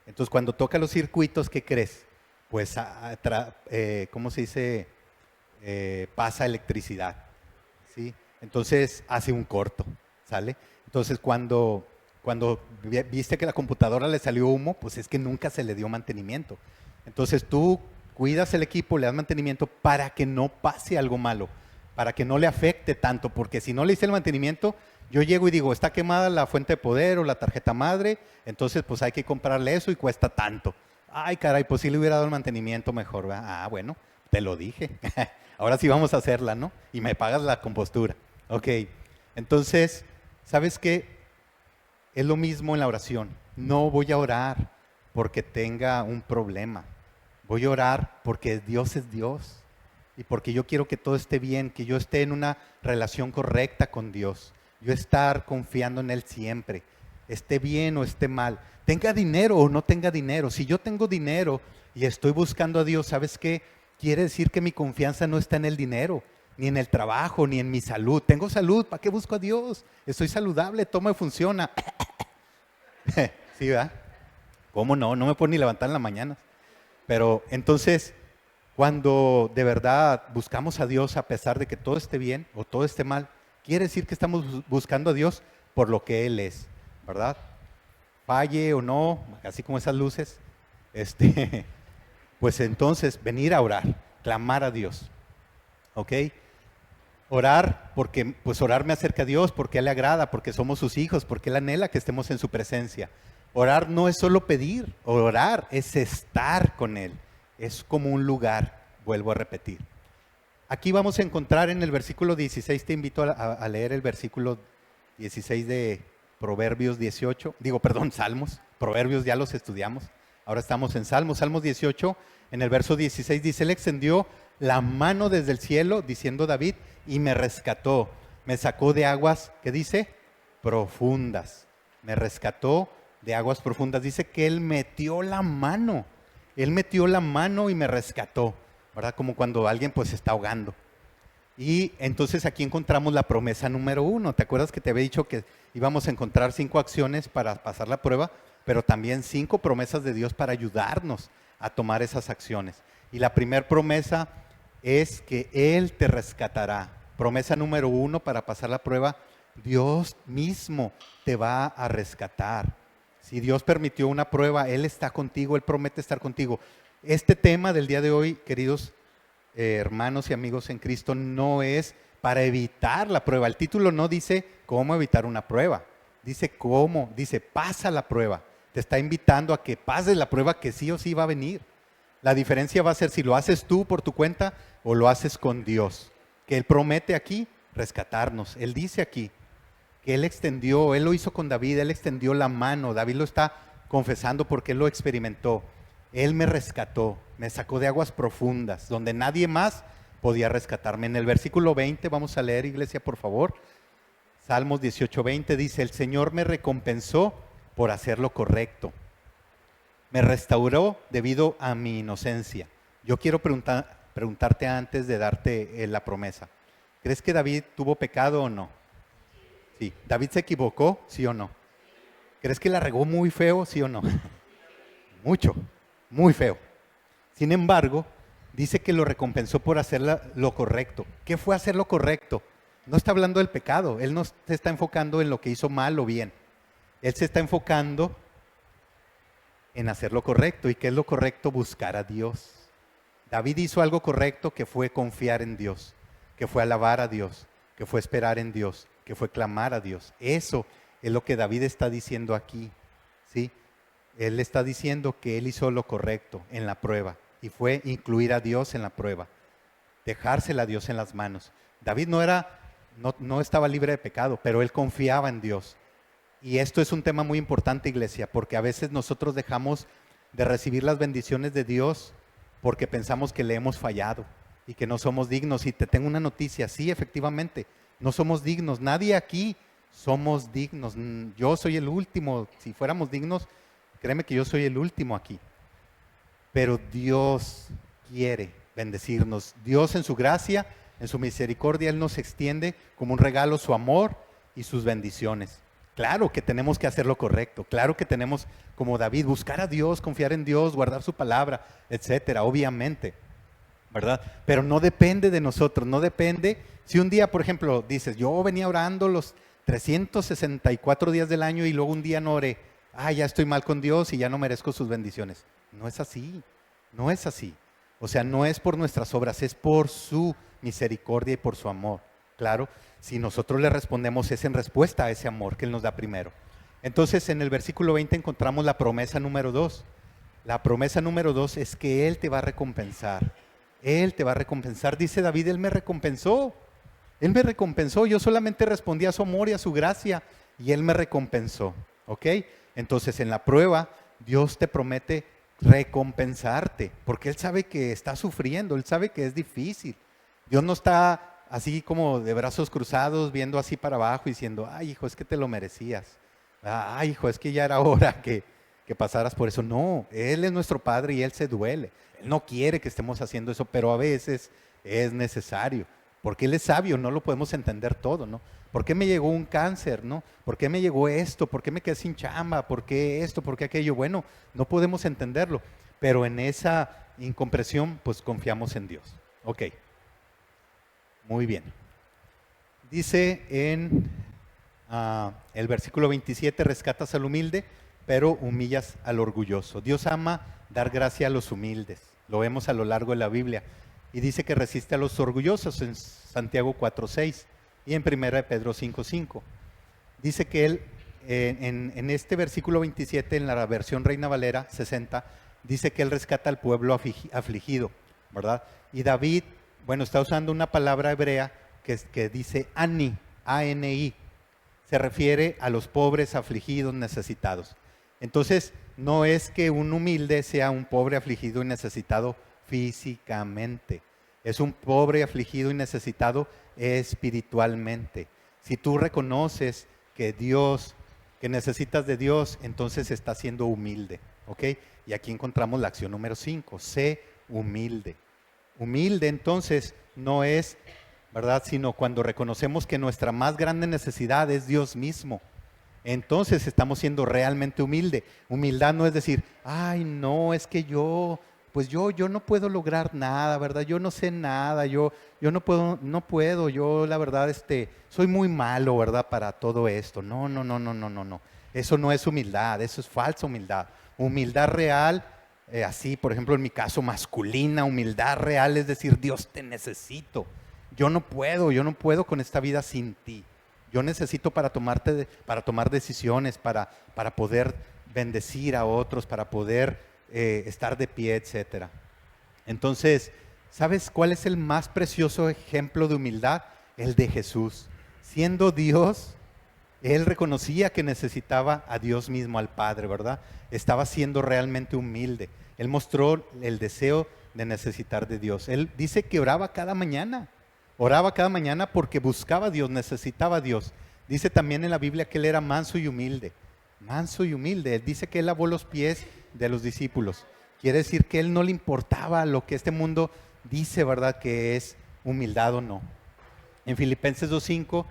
Entonces, cuando toca los circuitos, ¿qué crees? Pues, ¿cómo se dice? Pasa electricidad, ¿sí? Entonces, hace un corto, ¿sale? Entonces, cuando viste que la computadora le salió humo, pues es que nunca se le dio mantenimiento. Entonces, tú cuidas el equipo, le das mantenimiento para que no pase algo malo, para que no le afecte tanto, porque si no le hice el mantenimiento, yo llego y digo, está quemada la fuente de poder o la tarjeta madre, entonces pues hay que comprarle eso y cuesta tanto. Ay, caray, pues sí le hubiera dado el mantenimiento mejor, ¿verdad? Ah, bueno, te lo dije. Ahora sí vamos a hacerla, ¿no? Y me pagas la compostura. Ok, entonces, ¿sabes qué? Es lo mismo en la oración. No voy a orar porque tenga un problema. Voy a orar porque Dios es Dios y porque yo quiero que todo esté bien, que yo esté en una relación correcta con Dios. Yo estar confiando en Él siempre, esté bien o esté mal. Tenga dinero o no tenga dinero. Si yo tengo dinero y estoy buscando a Dios, ¿sabes qué? Quiere decir que mi confianza no está en el dinero, ni en el trabajo, ni en mi salud. Tengo salud, ¿para qué busco a Dios? Estoy saludable, todo me funciona. Sí, ¿verdad? ¿Cómo no? No me puedo ni levantar en la mañana. Pero entonces, cuando de verdad buscamos a Dios a pesar de que todo esté bien o todo esté mal, quiere decir que estamos buscando a Dios por lo que Él es, ¿verdad? Falle o no, así como esas luces, pues entonces venir a orar, clamar a Dios, ¿ok? Orar porque, pues orar me acerca a Dios, porque a Él le agrada, porque somos sus hijos, porque Él anhela que estemos en su presencia. Orar no es solo pedir, orar es estar con Él, es como un lugar, vuelvo a repetir. Aquí vamos a encontrar en el versículo 16, te invito a leer el versículo 16 de Proverbios 18, Salmos, Proverbios ya los estudiamos, ahora estamos en Salmos, Salmos 18, en el verso 16 dice, Él extendió la mano desde el cielo, diciendo David, y me rescató, me sacó de aguas, ¿qué dice? Profundas, me rescató de aguas profundas, dice que Él metió la mano y me rescató, ¿verdad? Como cuando alguien pues se está ahogando. Y entonces aquí encontramos la promesa número 1. ¿Te acuerdas que te había dicho que íbamos a encontrar 5 acciones para pasar la prueba, pero también 5 promesas de Dios para ayudarnos a tomar esas acciones? Y la primera promesa es que Él te rescatará. Promesa número 1 para pasar la prueba, Dios mismo te va a rescatar. Si Dios permitió una prueba, Él está contigo, Él promete estar contigo. Este tema del día de hoy, queridos hermanos y amigos en Cristo, no es para evitar la prueba. El título no dice cómo evitar una prueba, dice cómo, dice pasa la prueba. Te está invitando a que pases la prueba que sí o sí va a venir. La diferencia va a ser si lo haces tú por tu cuenta o lo haces con Dios. Que Él promete aquí rescatarnos. Él dice aquí que Él extendió, Él lo hizo con David, Él extendió la mano. David lo está confesando porque Él lo experimentó. Él me rescató, me sacó de aguas profundas, donde nadie más podía rescatarme. En el versículo 20, vamos a leer, iglesia, por favor. Salmos 18:20 dice, el Señor me recompensó por hacer lo correcto. Me restauró debido a mi inocencia. Yo quiero preguntarte antes de darte la promesa. ¿Crees que David tuvo pecado o no? Sí. ¿David se equivocó? ¿Sí o no? ¿Crees que la regó muy feo? ¿Sí o no? Mucho. Muy feo. Sin embargo, dice que lo recompensó por hacer lo correcto. ¿Qué fue hacer lo correcto? No está hablando del pecado. Él no se está enfocando en lo que hizo mal o bien. Él se está enfocando en hacer lo correcto. ¿Y qué es lo correcto? Buscar a Dios. David hizo algo correcto, que fue confiar en Dios, que fue alabar a Dios, que fue esperar en Dios, que fue clamar a Dios. Eso es lo que David está diciendo aquí, ¿sí? Él está diciendo que él hizo lo correcto en la prueba y fue incluir a Dios en la prueba, dejársela a Dios en las manos. David no estaba libre de pecado, pero él confiaba en Dios. Y esto es un tema muy importante, iglesia, porque a veces nosotros dejamos de recibir las bendiciones de Dios porque pensamos que le hemos fallado y que no somos dignos. Y te tengo una noticia, sí, efectivamente, no somos dignos. Nadie aquí somos dignos. Yo soy el último. Si fuéramos dignos, créeme que yo soy el último aquí. Pero Dios quiere bendecirnos. Dios en su gracia, en su misericordia, Él nos extiende como un regalo su amor y sus bendiciones. Claro que tenemos que hacer lo correcto, claro que tenemos, como David, buscar a Dios, confiar en Dios, guardar su palabra, etcétera, obviamente, ¿verdad? Pero no depende de nosotros, no depende. Si un día, por ejemplo, dices, yo venía orando los 364 días del año y luego un día no oré, ya estoy mal con Dios y ya no merezco sus bendiciones. No es así, no es así. O sea, no es por nuestras obras, es por su misericordia y por su amor. Claro, si nosotros le respondemos es en respuesta a ese amor que Él nos da primero. Entonces, en el versículo 20 encontramos la promesa número 2. La promesa número 2 es que Él te va a recompensar. Él te va a recompensar. Dice David, Él me recompensó. Él me recompensó. Yo solamente respondí a su amor y a su gracia y Él me recompensó. ¿Ok? Entonces, en la prueba, Dios te promete recompensarte, porque Él sabe que está sufriendo, Él sabe que es difícil. Dios no está así como de brazos cruzados, viendo así para abajo, diciendo, ay hijo, es que te lo merecías. Ay hijo, es que ya era hora que pasaras por eso. No, Él es nuestro Padre y Él se duele. Él no quiere que estemos haciendo eso, pero a veces es necesario, porque Él es sabio, no lo podemos entender todo, ¿no? ¿Por qué me llegó un cáncer, no? ¿Por qué me llegó esto? ¿Por qué me quedé sin chamba? ¿Por qué esto? ¿Por qué aquello? Bueno, no podemos entenderlo, pero en esa incomprensión, pues confiamos en Dios. Ok. Muy bien. Dice en el versículo 27, rescatas al humilde, pero humillas al orgulloso. Dios ama dar gracia a los humildes. Lo vemos a lo largo de la Biblia. Y dice que resiste a los orgullosos en Santiago 4:6 y en 1 de Pedro 5:5. Dice que Él, en este versículo 27, en la versión Reina Valera 60, dice que Él rescata al pueblo afligido, ¿verdad? Y David, bueno, está usando una palabra hebrea que dice ani, A-N-I. Se refiere a los pobres, afligidos, necesitados. Entonces, no es que un humilde sea un pobre, afligido y necesitado físicamente. Es un pobre, afligido y necesitado espiritualmente. Si tú reconoces que necesitas de Dios, entonces estás siendo humilde, ¿ok? Y aquí encontramos la acción número 5, sé humilde. Humilde entonces no es, ¿verdad? Sino cuando reconocemos que nuestra más grande necesidad es Dios mismo. Entonces estamos siendo realmente humilde. Humildad no es decir, ay no, es que yo no puedo lograr nada, ¿verdad? Yo no sé nada, yo no puedo, yo la verdad soy muy malo, ¿verdad? Para todo esto. No. Eso no es humildad, eso es falsa humildad. Humildad real, así, por ejemplo, en mi caso, masculina, humildad real es decir, Dios te necesito. Yo no puedo con esta vida sin ti. Yo necesito para tomar decisiones, para poder bendecir a otros, para poder estar de pie, etcétera. Entonces, ¿sabes cuál es el más precioso ejemplo de humildad? El de Jesús. Siendo Dios, Él reconocía que necesitaba a Dios mismo, al Padre, ¿verdad? Estaba siendo realmente humilde. Él mostró el deseo de necesitar de Dios. Él dice que oraba cada mañana. Oraba cada mañana porque buscaba a Dios, necesitaba a Dios. Dice también en la Biblia que Él era manso y humilde. Manso y humilde. Él dice que Él lavó los pies de los discípulos. Quiere decir que Él no le importaba lo que este mundo dice, ¿verdad? Que es humildad o no. En Filipenses 2:5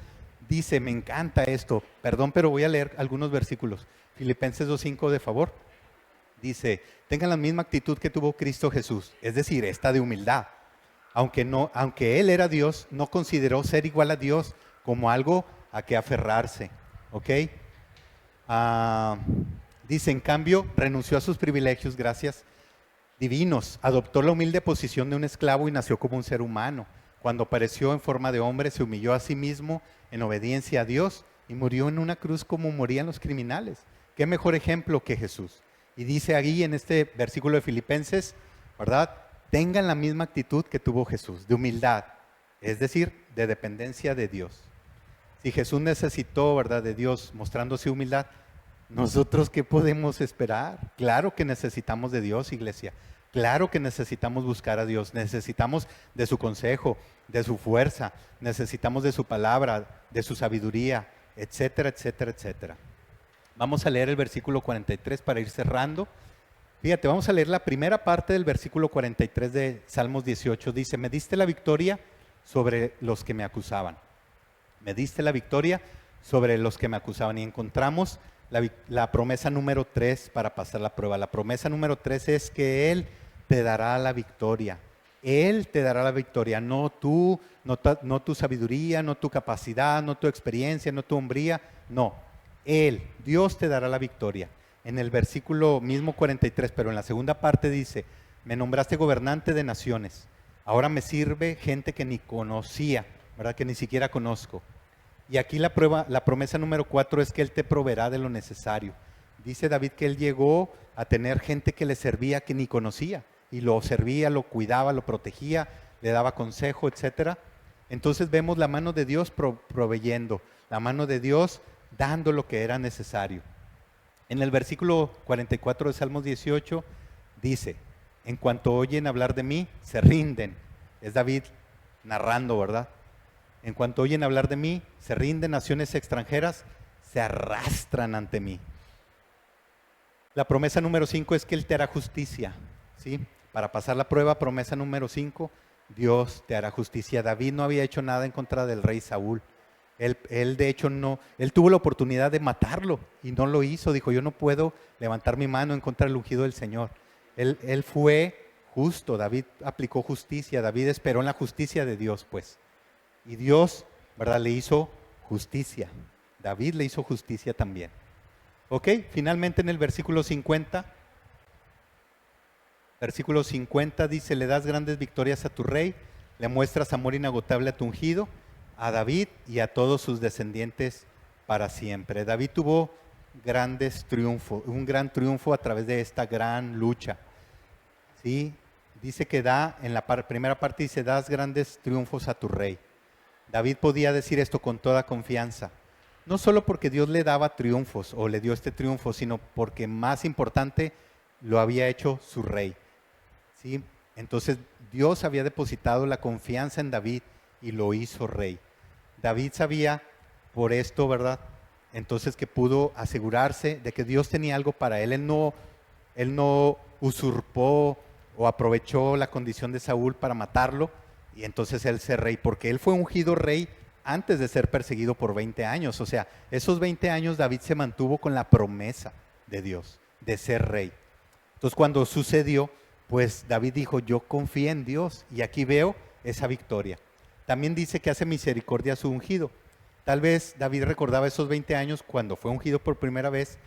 dice, me encanta esto. Perdón, pero voy a leer algunos versículos. Filipenses 2:5, de favor. Dice, tengan la misma actitud que tuvo Cristo Jesús. Es decir, esta de humildad. Aunque Él era Dios, no consideró ser igual a Dios como algo a que aferrarse, ¿ok? Ah, dice, en cambio, renunció a sus privilegios, gracias, divinos, adoptó la humilde posición de un esclavo y nació como un ser humano. Cuando apareció en forma de hombre, se humilló a sí mismo en obediencia a Dios y murió en una cruz como morían los criminales. ¿Qué mejor ejemplo que Jesús? Y dice ahí en este versículo de Filipenses, ¿verdad? Tengan la misma actitud que tuvo Jesús, de humildad, es decir, de dependencia de Dios. Si Jesús necesitó, ¿verdad?, de Dios mostrándose humildad, ¿nosotros qué podemos esperar? Claro que necesitamos de Dios, iglesia. Claro que necesitamos buscar a Dios. Necesitamos de su consejo, de su fuerza. Necesitamos de su palabra, de su sabiduría, etcétera, etcétera, etcétera. Vamos a leer el versículo 43 para ir cerrando. Fíjate, vamos a leer la primera parte del versículo 43 de Salmos 18. Dice, me diste la victoria sobre los que me acusaban. Me diste la victoria sobre los que me acusaban. Y encontramos la promesa número 3 para pasar la prueba. La promesa número 3 es que Él te dará la victoria. Él te dará la victoria, no tú, no tu sabiduría, no tu capacidad, no tu experiencia, no tu hombría. No, Él, Dios te dará la victoria. En el versículo mismo 43, pero en la segunda parte dice, me nombraste gobernante de naciones. Ahora me sirve gente que ni conocía, ¿verdad? Que ni siquiera conozco. Y aquí la promesa número 4 es que Él te proveerá de lo necesario. Dice David que él llegó a tener gente que le servía que ni conocía. Y lo servía, lo cuidaba, lo protegía, le daba consejo, etc. Entonces vemos la mano de Dios proveyendo, la mano de Dios dando lo que era necesario. En el versículo 44 de Salmos 18 dice, en cuanto oyen hablar de mí, se rinden. Es David narrando, ¿verdad? En cuanto oyen hablar de mí, se rinden, naciones extranjeras se arrastran ante mí. La promesa número 5 es que Él te hará justicia, ¿sí? Para pasar la prueba, promesa número 5, Dios te hará justicia. David no había hecho nada en contra del rey Saúl. Él de hecho no, él tuvo la oportunidad de matarlo y no lo hizo. Dijo, yo no puedo levantar mi mano en contra del ungido del Señor. Él fue justo, David aplicó justicia, David esperó en la justicia de Dios, pues. Y Dios, ¿verdad?, le hizo justicia. David le hizo justicia también. Ok, finalmente en el versículo 50 dice, le das grandes victorias a tu rey, le muestras amor inagotable a tu ungido, a David y a todos sus descendientes para siempre. David tuvo grandes triunfos, un gran triunfo a través de esta gran lucha. ¿Sí? Dice que en la primera parte dice, das grandes triunfos a tu rey. David podía decir esto con toda confianza. No solo porque Dios le daba triunfos o le dio este triunfo, sino porque más importante, lo había hecho su rey. ¿Sí? Entonces Dios había depositado la confianza en David y lo hizo rey. David sabía por esto, ¿verdad? Entonces que pudo asegurarse de que Dios tenía algo para él. Él no usurpó o aprovechó la condición de Saúl para matarlo y entonces él ser rey, porque él fue ungido rey antes de ser perseguido por 20 años. O sea, esos 20 años David se mantuvo con la promesa de Dios de ser rey. Entonces cuando sucedió, pues David dijo, yo confié en Dios y aquí veo esa victoria. También dice que hace misericordia a su ungido. Tal vez David recordaba esos 20 años cuando fue ungido por primera vez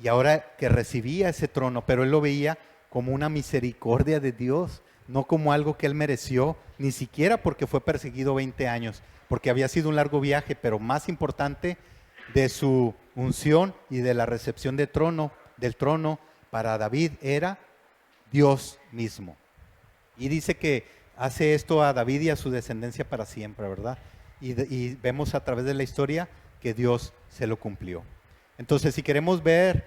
y ahora que recibía ese trono, pero él lo veía como una misericordia de Dios, no como algo que él mereció, ni siquiera porque fue perseguido 20 años, porque había sido un largo viaje, pero más importante de su unción y de la recepción del trono para David era Dios mismo. Y dice que hace esto a David y a su descendencia para siempre, ¿verdad? Y vemos a través de la historia que Dios se lo cumplió. Entonces, si queremos ver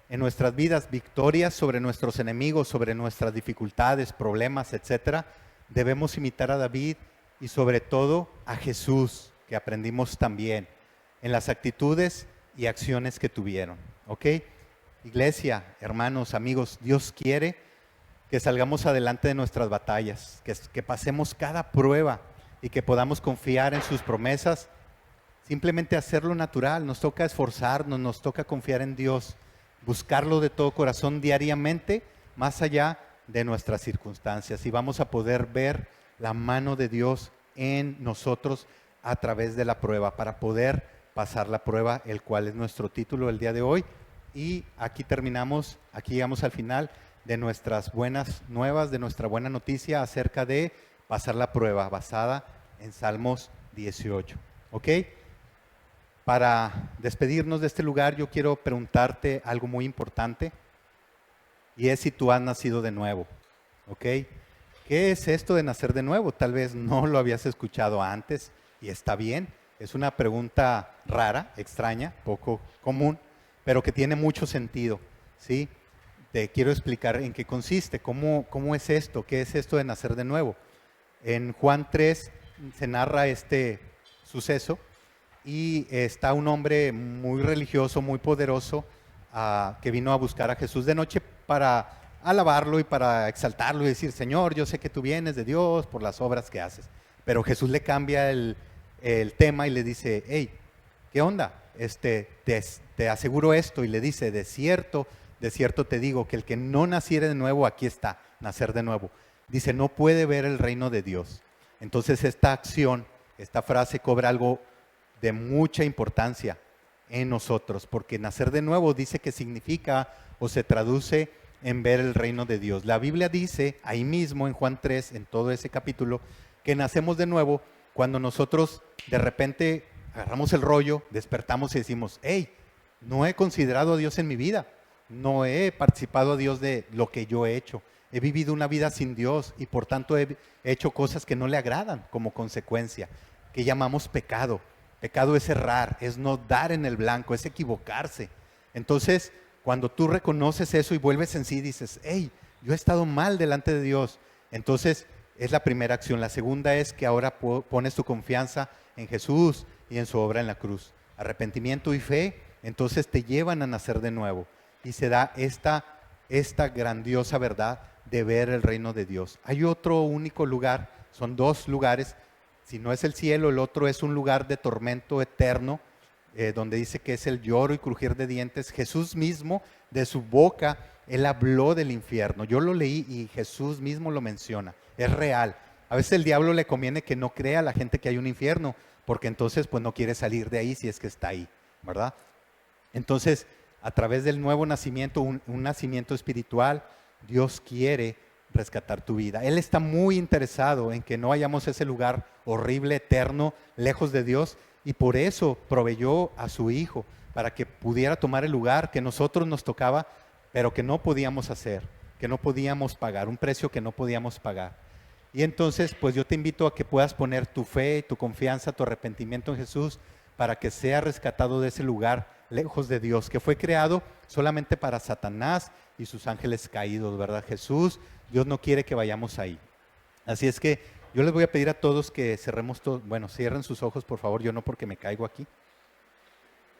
en nuestras vidas victorias sobre nuestros enemigos, sobre nuestras dificultades, problemas, etcétera, debemos imitar a David y sobre todo a Jesús, que aprendimos también en las actitudes y acciones que tuvieron. ¿Ok? Iglesia, hermanos, amigos, Dios quiere que salgamos adelante de nuestras batallas, que pasemos cada prueba y que podamos confiar en sus promesas, simplemente hacerlo natural. Nos toca esforzarnos, nos toca confiar en Dios, buscarlo de todo corazón diariamente, más allá de nuestras circunstancias, y vamos a poder ver la mano de Dios en nosotros a través de la prueba, para poder pasar la prueba, el cual es nuestro título el día de hoy. Y aquí terminamos, aquí llegamos al final de nuestras buenas nuevas, de nuestra buena noticia acerca de pasar la prueba, basada en Salmos 18. ¿Ok? Para despedirnos de este lugar, yo quiero preguntarte algo muy importante, y es si tú has nacido de nuevo. ¿Ok? ¿Qué es esto de nacer de nuevo? Tal vez no lo habías escuchado antes, y está bien. Es una pregunta rara, extraña, poco común, pero que tiene mucho sentido, ¿sí? Te quiero explicar en qué consiste, cómo es esto, qué es esto de nacer de nuevo. En Juan 3 se narra este suceso y está un hombre muy religioso, muy poderoso, que vino a buscar a Jesús de noche para alabarlo y para exaltarlo y decir: Señor, yo sé que tú vienes de Dios por las obras que haces. Pero Jesús le cambia el tema y le dice: hey, ¿qué onda? Te aseguro esto. Y le dice: de cierto te digo que el que no naciere de nuevo, aquí está, nacer de nuevo. Dice: no puede ver el reino de Dios. Entonces esta acción, esta frase cobra algo de mucha importancia en nosotros, porque nacer de nuevo dice que significa o se traduce en ver el reino de Dios. La Biblia dice ahí mismo en Juan 3, en todo ese capítulo, que nacemos de nuevo cuando nosotros de repente agarramos el rollo, despertamos y decimos: hey, no he considerado a Dios en mi vida, no he participado a Dios de lo que yo he hecho, he vivido una vida sin Dios y por tanto he hecho cosas que no le agradan como consecuencia, que llamamos pecado. Pecado es errar, es no dar en el blanco, es equivocarse. Entonces, cuando tú reconoces eso y vuelves en sí, dices: hey, yo he estado mal delante de Dios. Entonces, es la primera acción. La segunda es que ahora pones tu confianza en Jesús y en su obra en la cruz. Arrepentimiento y fe, entonces te llevan a nacer de nuevo. Y se da esta grandiosa verdad de ver el reino de Dios. Hay otro único lugar, son dos lugares. Si no es el cielo, el otro es un lugar de tormento eterno, donde dice que es el lloro y crujir de dientes. Jesús mismo, de su boca, Él habló del infierno. Yo lo leí y Jesús mismo lo menciona. Es real. A veces el diablo le conviene que no crea a la gente que hay un infierno, porque entonces pues no quiere salir de ahí si es que está ahí, ¿verdad? Entonces, a través del nuevo nacimiento, un nacimiento espiritual, Dios quiere rescatar tu vida. Él está muy interesado en que no hayamos ese lugar horrible, eterno, lejos de Dios, y por eso proveyó a su Hijo, para que pudiera tomar el lugar que nosotros nos tocaba, pero que no podíamos hacer, que no podíamos pagar, un precio que no podíamos pagar. Y entonces, pues yo te invito a que puedas poner tu fe, tu confianza, tu arrepentimiento en Jesús, para que sea rescatado de ese lugar lejos de Dios, que fue creado solamente para Satanás y sus ángeles caídos, ¿verdad? Jesús, Dios no quiere que vayamos ahí. Así es que yo les voy a pedir a todos que cerremos cierren sus ojos, por favor. Yo no, porque me caigo aquí,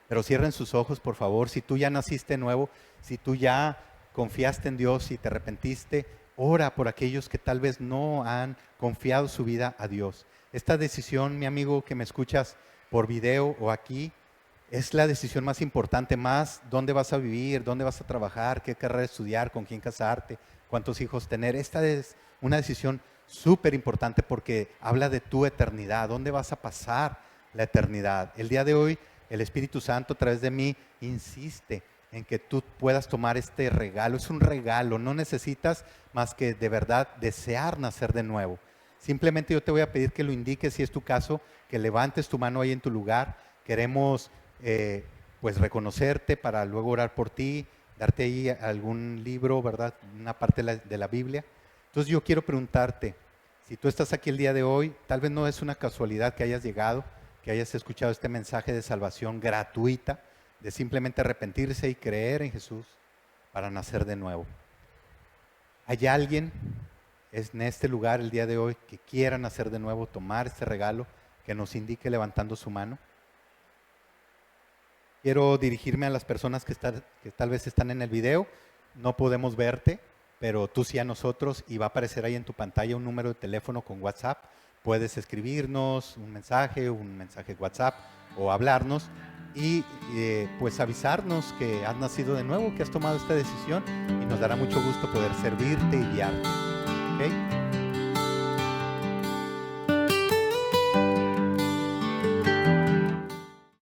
pero cierren sus ojos, por favor. Si tú ya naciste nuevo, si tú ya confiaste en Dios y te arrepentiste, ora por aquellos que tal vez no han confiado su vida a Dios. Esta decisión, mi amigo que me escuchas por video o aquí, es la decisión más importante, más dónde vas a vivir, dónde vas a trabajar, qué carrera estudiar, con quién casarte, cuántos hijos tener. Esta es una decisión súper importante porque habla de tu eternidad, dónde vas a pasar la eternidad. El día de hoy, el Espíritu Santo a través de mí insiste en que tú puedas tomar este regalo. Es un regalo, no necesitas más que de verdad desear nacer de nuevo. Simplemente yo te voy a pedir que lo indiques, si es tu caso, que levantes tu mano ahí en tu lugar. Queremos pues reconocerte para luego orar por ti, darte ahí algún libro, ¿verdad? Una parte de la Biblia. Entonces yo quiero preguntarte, si tú estás aquí el día de hoy, tal vez no es una casualidad que hayas llegado, que hayas escuchado este mensaje de salvación gratuita, de simplemente arrepentirse y creer en Jesús para nacer de nuevo. ¿Hay alguien en este lugar el día de hoy que quiera nacer de nuevo, tomar este regalo, que nos indique levantando su mano? Quiero dirigirme a las personas que tal vez están en el video. No podemos verte, pero tú sí a nosotros, y va a aparecer ahí en tu pantalla un número de teléfono con WhatsApp. Puedes escribirnos un mensaje WhatsApp, o hablarnos y pues avisarnos que has nacido de nuevo, que has tomado esta decisión, y nos dará mucho gusto poder servirte y guiarte. ¿Ok?